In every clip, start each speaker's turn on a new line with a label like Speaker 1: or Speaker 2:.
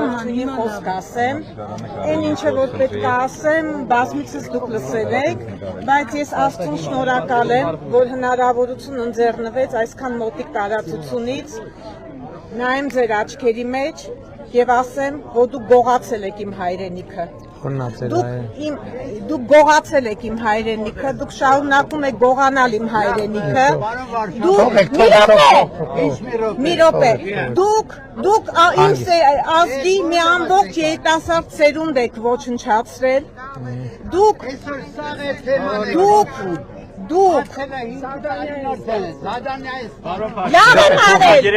Speaker 1: Մի խոսք ասեմ, այն ինչը որ պետք է ասեմ, բազմիցս դուք լսել եք, բայց ես Աստծուն շնորհակալ եմ, որ հնարավորություն ընձեռնվեց այսքան մոտիկ տարածությունից նայեմ ձեր աչքերի մեջ եւ ասեմ, որ դուք գողացել եք իմ հայրենիքը։ Դուք գողացել եք իմ հայրենիքը, դուք շարունակում եք գողանալ իմ հայրենիքը։ Մի րոպե, դուք իմ ազգի մի ամբողջ երիտասարդ սերունդ եք ոչնչացրել։ Դուք լավ եմ արել,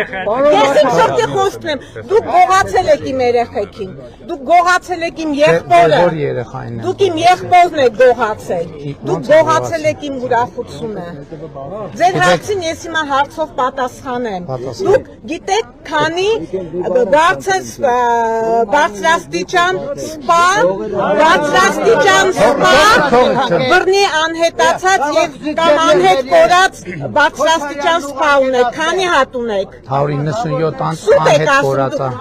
Speaker 1: ես իմ սրտի խոսքն եմ, դուք գողացել եք իմ երեխեքին, դուք գողացել եք իմ եղբորը, դուք իմ եղբորն եք գողացել, դուք գողացել եք իմ ուրախությունը, ձեր հարցին ես հիմա հարցով պատասխանեմ, դուք գիտեք քանի բարձրաստիճան սպա, բռնի անհետացած և կամ անհետ կորած բարձրաստիճան սպա ունեք, քանի հատ ունեք?
Speaker 2: 197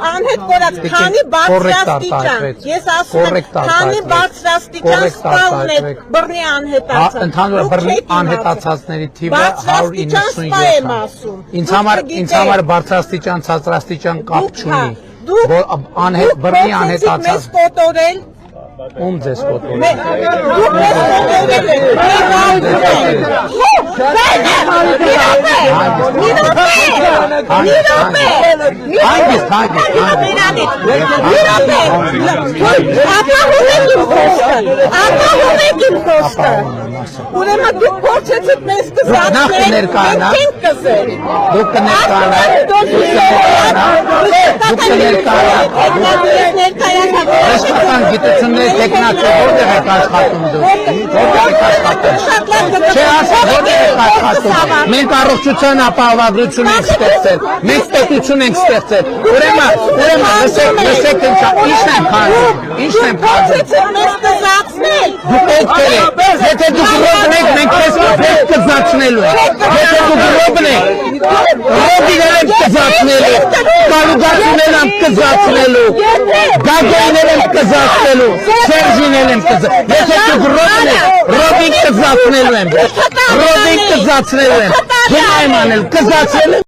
Speaker 1: անհետ կորած, քանի բարձրաստիճան, ես ասում եմ, քանի բարձրաստիճան սպա ունեք բռնի անհետացած?
Speaker 2: Ընդհանուր բռնի անհետացածների թիվը 197 Ինձ համար բարձրաստիճան, ցածրաստիճան կապ չունի, բռնի անհետացած Ում ձեզ կոտորել
Speaker 1: Դուք մեզ կոտորել եք իմ խոսքը Ուրեմն դուք փորձեցիք մեզ կզացնել, մենք չենք կզել
Speaker 2: Դուք կներկայանաք Տեխնացը որտեղ եք աշխատում դուք, որտեղ եք աշխատում, չէ ասա որտեղ եք աշխատում, մենք առողջության ապահովագրություն ենք ստեղծել, մենք պետություն ենք ստեղծել, ուրեմն լսեք ինչն եմ քաջում, դուք պետք եք, եթե դուք ռոբն եք, մենք պետք կզացնելու ենք, եթե դուք ռոբն եք, ռոբիներ ենք կզացնելու, կալուգացուներ ենք կզացնելու, գագոյներ ենք կզացնելու, Սերժինել եմ կզացնելու, եթե դուք ռոբն եք, ռոբին կզացնելու եմ, կզացնելու եմ, գնա եմ անել, կզացնելու